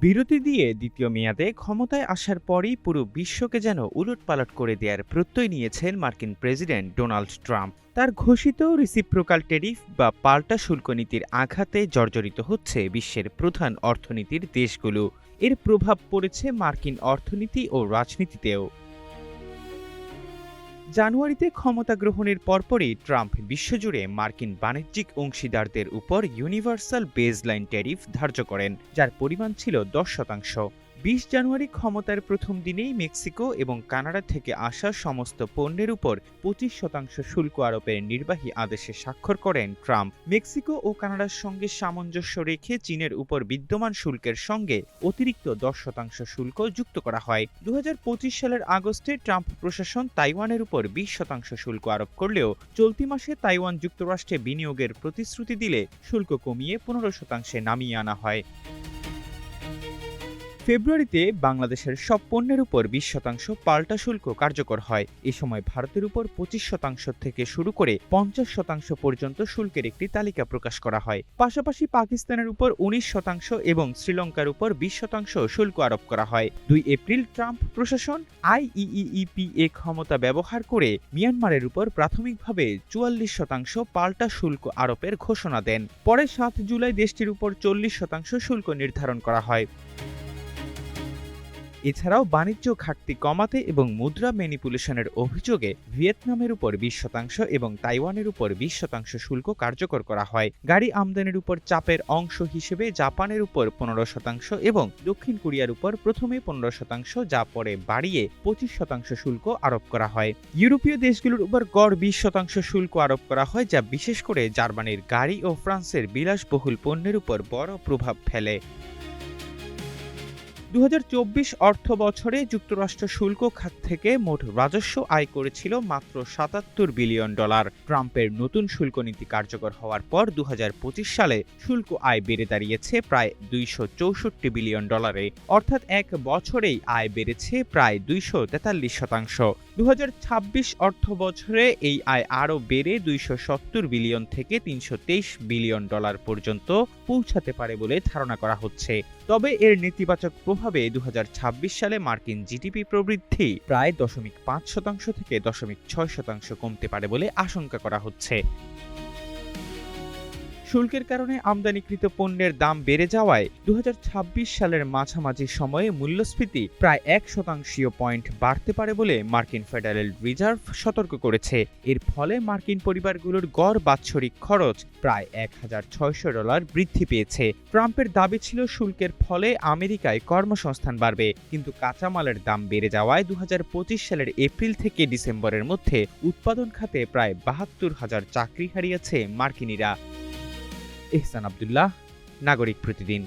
বিরতি দিয়ে দ্বিতীয় মেয়াদে ক্ষমতায় আসার পরই পুরো বিশ্বকে যেন উলটপালট করে দেওয়ার প্রত্যয় নিয়েছেন মার্কিন প্রেসিডেন্ট ডোনাল্ড ট্রাম্প। তার ঘোষিত রিসিপ্রোকাল ট্যারিফ বা পাল্টা শুল্ক নীতির আঘাতে জর্জরিত হচ্ছে বিশ্বের প্রধান অর্থনীতির দেশগুলো। এর প্রভাব পড়েছে মার্কিন অর্থনীতি ও রাজনীতিতেও। জানুয়ারিতে ক্ষমতা গ্রহণের পরপরই ট্রাম্প বিশ্বজুড়ে মার্কিন বাণিজ্যিক অংশীদারদের উপর ইউনিভার্সাল বেজলাইন ট্যারিফ ধার্য করেন, যার পরিমাণ ছিল 10%। 20 জানুয়ারি ক্ষমতার প্রথম দিনেই মেক্সিকো এবং কানাডা থেকে আসা সমস্ত পণ্যের উপর 25% শুল্ক আরোপের নির্বাহী আদেশে স্বাক্ষর করেন ট্রাম্প। মেক্সিকো ও কানাডার সঙ্গে সামঞ্জস্য রেখে চীনের উপর বিদ্যমান শুল্কের সঙ্গে অতিরিক্ত 10% শুল্ক যুক্ত করা হয়। 2025 সালের আগস্টে ট্রাম্প প্রশাসন তাইওয়ানের উপর 20% শুল্ক আরোপ করলেও চলতি মাসে তাইওয়ান যুক্তরাষ্ট্রে বিনিয়োগের প্রতিশ্রুতি দিলে শুল্ক কমিয়ে 15% নামিয়ে আনা হয়। ফেব্রুয়ারিতে বাংলাদেশের সব পণ্যের উপর 20% পাল্টা শুল্ক কার্যকর হয়। এ সময় ভারতের উপর 25% থেকে শুরু করে 50% পর্যন্ত শুল্কের একটি তালিকা প্রকাশ করা হয়। পাশাপাশি পাকিস্তানের উপর 19% এবং শ্রীলঙ্কার উপর 20% শুল্ক আরোপ করা হয়। 2 এপ্রিল ট্রাম্প প্রশাসন আইইইপিএ ক্ষমতা ব্যবহার করে মিয়ানমারের উপর প্রাথমিকভাবে 44% পাল্টা শুল্ক আরোপের ঘোষণা দেন। পরে 7 জুলাই দেশটির উপর 40% শুল্ক নির্ধারণ করা হয়। এছাড়াও বাণিজ্য ঘাটতি কমাতে এবং মুদ্রা ম্যানিপুলেশনের অভিযোগে ভিয়েতনামের উপর 20% এবং তাইওয়ানের উপর 20% শুল্ক কার্যকর করা হয়। গাড়ি আমদানির উপর চাপের অংশ হিসেবে জাপানের উপর 15% এবং দক্ষিণ কোরিয়ার উপর প্রথমে 15%, যা পরে বাড়িয়ে 25% শুল্ক আরোপ করা হয়। ইউরোপীয় দেশগুলোর উপর গড় 20% শুল্ক আরোপ করা হয়, যা বিশেষ করে জার্মানির গাড়ি ও ফ্রান্সের বিলাসবহুল পণ্যের উপর বড় প্রভাব ফেলে। 2024 অর্থ বছরে যুক্তরাষ্ট্র শুল্ক খাত থেকে মোট রাজস্ব আয় করেছিল মাত্র $77 বিলিয়ন। ট্রাম্পের নতুন শুল্ক নীতি কার্যকর হওয়ার পর 2025 সালে শুল্ক আয় বেড়ে দাঁড়িয়েছে প্রায় $264 বিলিয়ন, অর্থাৎ এক বছরেই আয় বেড়েছে প্রায় 243%। 2026 অর্থ বছরে এই আয় আরও বেড়ে $270 বিলিয়ন থেকে $323 বিলিয়ন পর্যন্ত পৌঁছাতে পারে বলে ধারণা করা হচ্ছে। তবে এর নেতিবাচক প্রভাবে 2026 সালে মার্কিন জিডিপি প্রবৃদ্ধি প্রায় 0.5% থেকে 0.6% কমতে পারে বলে আশঙ্কা করা হচ্ছে। শুল্কের কারণে আমদানিকৃত পণ্যের দাম বেড়ে যাওয়ায় 2026 সালের মাঝামাঝি সময়ে মূল্যস্ফীতি প্রায় 1% পয়েন্ট বাড়তে পারে বলে মার্কিন ফেডারেল রিজার্ভ সতর্ক করেছে। এর ফলে মার্কিন পরিবারগুলোর গড় বাৎসরিক খরচ প্রায় $1,600 বৃদ্ধি পেয়েছে। ট্রাম্পের দাবি ছিল শুল্কের ফলে আমেরিকায় কর্মসংস্থান বাড়বে, কিন্তু কাঁচামালের দাম বেড়ে যাওয়ায় 2025 সালের এপ্রিল থেকে ডিসেম্বরের মধ্যে উৎপাদন খাতে প্রায় 72,000 চাকরি হারিয়েছে মার্কিনিরা। এহসান আব্দুল্লাহ, নাগরিক প্রতিদিন।